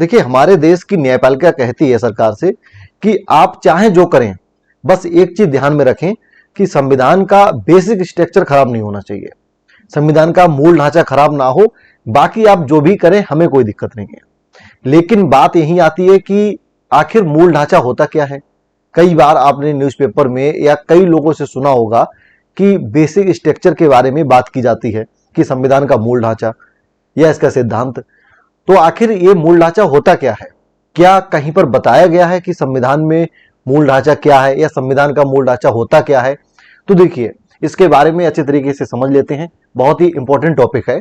देखिए, हमारे देश की न्यायपालिका कहती है सरकार से कि आप चाहें जो करें, बस एक चीज ध्यान में रखें कि संविधान का बेसिक स्ट्रक्चर खराब नहीं होना चाहिए, संविधान का मूल ढांचा खराब ना हो। बाकी आप जो भी करें हमें कोई दिक्कत नहीं है। लेकिन बात यही आती है कि आखिर मूल ढांचा होता क्या है। कई बार आपने न्यूज़पेपर में या कई लोगों से सुना होगा कि बेसिक स्ट्रक्चर के बारे में बात की जाती है कि संविधान का मूल ढांचा या इसका सिद्धांत। तो आखिर ये मूल ढांचा होता क्या है? क्या कहीं पर बताया गया है कि संविधान में मूल ढांचा क्या है या संविधान का मूल ढांचा होता क्या है? तो देखिए, इसके बारे में अच्छे तरीके से समझ लेते हैं। बहुत ही इंपॉर्टेंट टॉपिक है,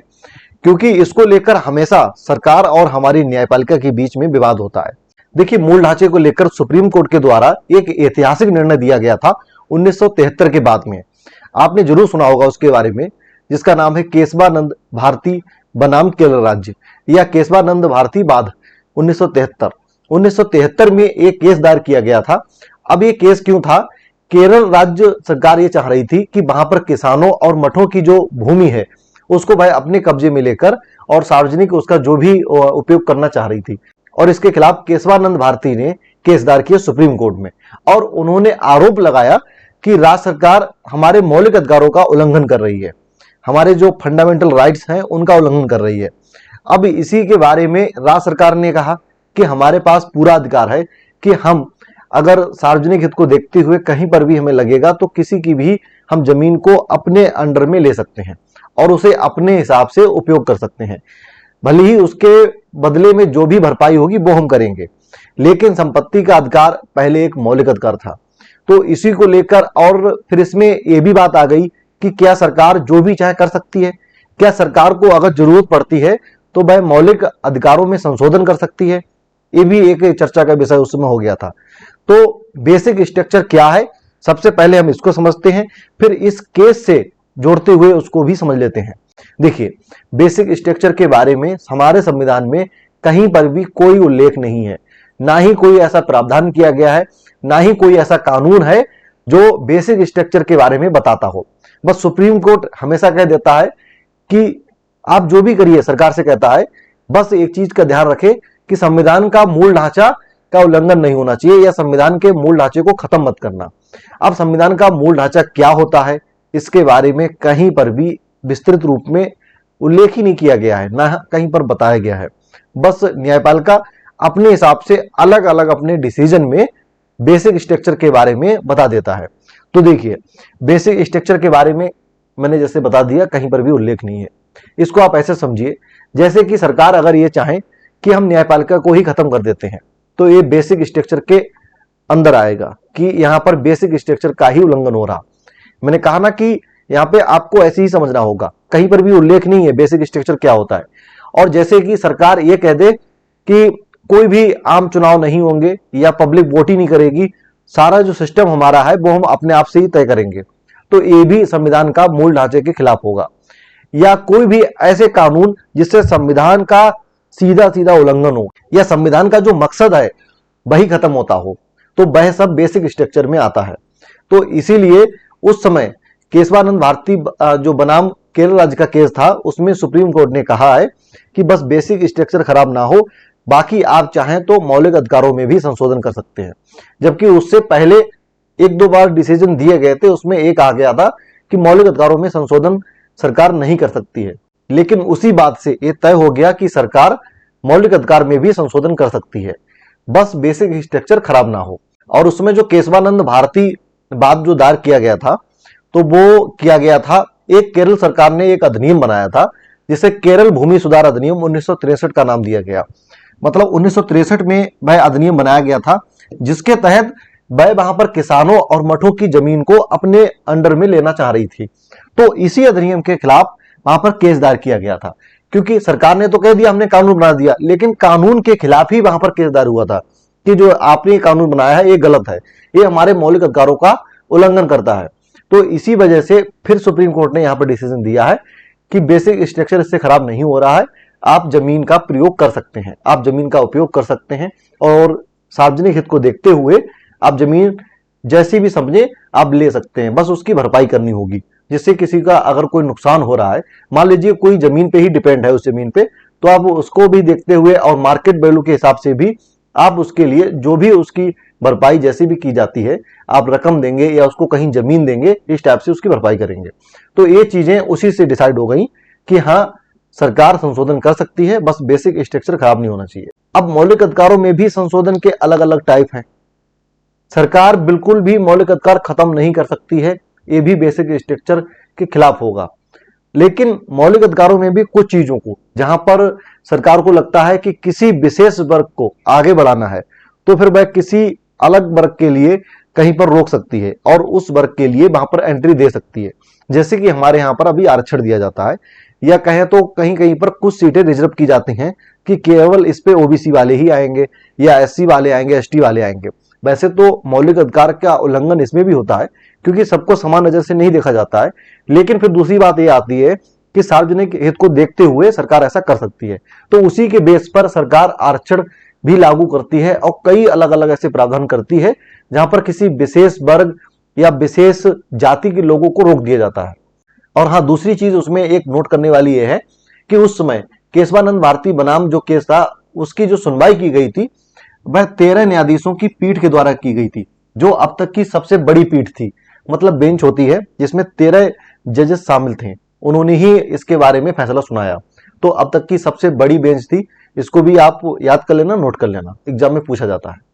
क्योंकि इसको लेकर हमेशा सरकार और हमारी न्यायपालिका के बीच में विवाद होता है। देखिए, मूल ढांचे को लेकर सुप्रीम कोर्ट के द्वारा एक ऐतिहासिक निर्णय दिया गया था 1973 के बाद में। आपने जरूर सुना होगा उसके बारे में, जिसका नाम है केशवानंद भारती बनाम केरल राज्य या केशवानंद भारती बाध 1973। 1973 में एक केस दायर किया गया था। अब ये केस क्यों था? केरल राज्य सरकार ये चाह रही थी कि वहां पर किसानों और मठों की जो भूमि है उसको भाई अपने कब्जे में लेकर और सार्वजनिक उसका जो भी उपयोग करना चाह रही थी। और इसके खिलाफ केशवानंद भारती ने केस दायर किया सुप्रीम कोर्ट में, और उन्होंने आरोप लगाया कि राज्य सरकार हमारे मौलिक अधिकारों का उल्लंघन कर रही है, हमारे जो फंडामेंटल राइट्स हैं उनका उल्लंघन कर रही है। अब इसी के बारे में राज्य सरकार ने कहा कि हमारे पास पूरा अधिकार है कि हम अगर सार्वजनिक हित को देखते हुए कहीं पर भी हमें लगेगा तो किसी की भी हम जमीन को अपने अंडर में ले सकते हैं और उसे अपने हिसाब से उपयोग कर सकते हैं। भले ही उसके बदले में जो भी भरपाई होगी वो हम करेंगे, लेकिन संपत्ति का अधिकार पहले एक मौलिक अधिकार था। तो इसी को लेकर और फिर इसमें यह भी बात आ गई कि क्या सरकार जो भी चाहे कर सकती है? क्या सरकार को अगर जरूरत पड़ती है तो वह मौलिक अधिकारों में संशोधन कर सकती है? ये भी एक चर्चा का विषय उस समय हो गया था। तो बेसिक स्ट्रक्चर क्या है, सबसे पहले हम इसको समझते हैं, फिर इस केस से जोड़ते हुए उसको भी समझ लेते हैं। देखिए, बेसिक स्ट्रक्चर के बारे में हमारे संविधान में कहीं पर भी कोई उल्लेख नहीं है, ना ही कोई ऐसा प्रावधान किया गया है, ना ही कोई ऐसा कानून है जो बेसिक स्ट्रक्चर के बारे में बताता हो। बस सुप्रीम कोर्ट हमेशा कह देता है कि आप जो भी करिए, सरकार से कहता है बस एक चीज का ध्यान रखें कि संविधान का मूल ढांचा का उल्लंघन नहीं होना चाहिए या संविधान के मूल ढांचे को खत्म मत करना। अब संविधान का मूल ढांचा क्या होता है, इसके बारे में कहीं पर भी विस्तृत रूप में उल्लेख ही नहीं किया गया है, ना कहीं पर बताया गया है। बस न्यायपालिका अपने हिसाब से अलग अलग अपने डिसीजन में बेसिक स्ट्रक्चर के बारे में बता देता है। तो देखिए, बेसिक स्ट्रक्चर के बारे में मैंने जैसे बता दिया, कहीं पर भी उल्लेख नहीं है। इसको आप ऐसे समझिए जैसे कि सरकार अगर ये चाहे कि हम न्यायपालिका को ही खत्म कर देते हैं, तो ये बेसिक स्ट्रक्चर के अंदर आएगा कि यहां पर बेसिक स्ट्रक्चर का ही उल्लंघन हो रहा। मैंने कहा ना कि यहां पे आपको ऐसे ही समझना होगा, कहीं पर भी उल्लेख नहीं है बेसिक स्ट्रक्चर क्या होता है। और जैसे कि सरकार ये कह दे कि कोई भी आम चुनाव नहीं होंगे या पब्लिक वोट ही नहीं करेगी, सारा जो सिस्टम हमारा है वो हम अपने आप से ही तय करेंगे, तो ये भी संविधान का मूल ढांचे के खिलाफ होगा। या कोई भी ऐसे कानून जिससे संविधान का सीधा सीधा उल्लंघन हो या संविधान का जो मकसद है वही खत्म होता हो, तो वह सब बेसिक स्ट्रक्चर में आता है। तो इसीलिए उस समय केशवानंद भारती जो बनाम केरल राज्य का केस था, उसमें सुप्रीम कोर्ट ने कहा है कि बस बेसिक स्ट्रक्चर खराब ना हो, बाकी आप चाहें तो मौलिक अधिकारों में भी संशोधन कर सकते हैं। जबकि उससे पहले एक दो बार डिसीजन दिए गए थे, उसमें एक आ गया था कि मौलिक अधिकारों में संशोधन सरकार नहीं कर सकती है, लेकिन उसी बात से यह तय हो गया कि सरकार मौलिक अधिकार में भी संशोधन कर सकती है, बस बेसिक स्ट्रक्चर खराब ना हो। और उसमें जो केशवानंद भारती बात जो दायर किया गया था, तो वो किया गया था, एक केरल सरकार ने एक अधिनियम बनाया था जिसे केरल भूमि सुधार अधिनियम 1963 का नाम दिया गया। मतलब 1963 में वह अधिनियम बनाया गया था, जिसके तहत वह वहां पर किसानों और मठों की जमीन को अपने अंडर में लेना चाह रही थी। तो इसी अधिनियम के खिलाफ वहां पर केस दायर किया गया था, क्योंकि सरकार ने तो कह दिया हमने कानून बना दिया, लेकिन कानून के खिलाफ ही वहां पर केस दायर हुआ था कि जो आपने कानून बनाया है ये गलत है, ये हमारे मौलिक अधिकारों का उल्लंघन करता है। तो इसी वजह से फिर सुप्रीम कोर्ट ने यहां पर डिसीजन दिया है कि बेसिक स्ट्रक्चर इससे खराब नहीं हो रहा है, आप जमीन का प्रयोग कर सकते हैं, आप जमीन का उपयोग कर सकते हैं, और सार्वजनिक हित को देखते हुए आप जमीन जैसी भी समझे आप ले सकते हैं, बस उसकी भरपाई करनी होगी। जिससे किसी का अगर कोई नुकसान हो रहा है, मान लीजिए कोई जमीन पे ही डिपेंड है, उस जमीन पे तो आप उसको भी देखते हुए और मार्केट वैल्यू के हिसाब से भी आप उसके लिए जो भी उसकी भरपाई जैसी भी की जाती है, आप रकम देंगे या उसको कहीं जमीन देंगे, इस टाइप से उसकी भरपाई करेंगे। तो ये चीजें उसी से डिसाइड हो गई कि हाँ, सरकार संशोधन कर सकती है, बस बेसिक स्ट्रक्चर खराब नहीं होना चाहिए। अब मौलिक अधिकारों में भी संशोधन के अलग अलग टाइप हैं। सरकार बिल्कुल भी मौलिक अधिकार खत्म नहीं कर सकती है, ये भी बेसिक स्ट्रक्चर के खिलाफ होगा। लेकिन मौलिक अधिकारों में भी कुछ चीजों को जहां पर सरकार को लगता है कि किसी विशेष वर्ग को आगे बढ़ाना है, तो फिर वह किसी अलग वर्ग के लिए कहीं पर रोक सकती है और उस वर्ग के लिए वहां पर एंट्री दे सकती है। जैसे कि हमारे यहां पर अभी आरक्षण दिया जाता है, या कहें तो कहीं कहीं पर कुछ सीटें रिजर्व की जाती हैं कि केवल इस पे ओबीसी वाले ही आएंगे या एससी वाले आएंगे, एसटी वाले आएंगे। वैसे तो मौलिक अधिकार का उल्लंघन इसमें भी होता है, क्योंकि सबको समान नजर से नहीं देखा जाता है। लेकिन फिर दूसरी बात यह आती है कि सार्वजनिक हित को देखते हुए सरकार ऐसा कर सकती है, तो उसी के बेस पर सरकार आरक्षण भी लागू करती है और कई अलग अलग ऐसे प्रावधान करती है जहां पर किसी विशेष वर्ग या विशेष जाति के लोगों को रोक दिया जाता है। और हाँ, दूसरी चीज उसमें एक नोट करने वाली यह है कि उस समय केशवानंद भारती बनाम जो केस था, उसकी जो सुनवाई की गई थी वह 13 न्यायाधीशों की पीठ के द्वारा की गई थी, जो अब तक की सबसे बड़ी पीठ थी। मतलब बेंच होती है जिसमें 13 जजेस शामिल थे, उन्होंने ही इसके बारे में फैसला सुनाया। तो अब तक की सबसे बड़ी बेंच थी। इसको भी आप याद कर लेना, नोट कर लेना, एग्जाम में पूछा जाता है।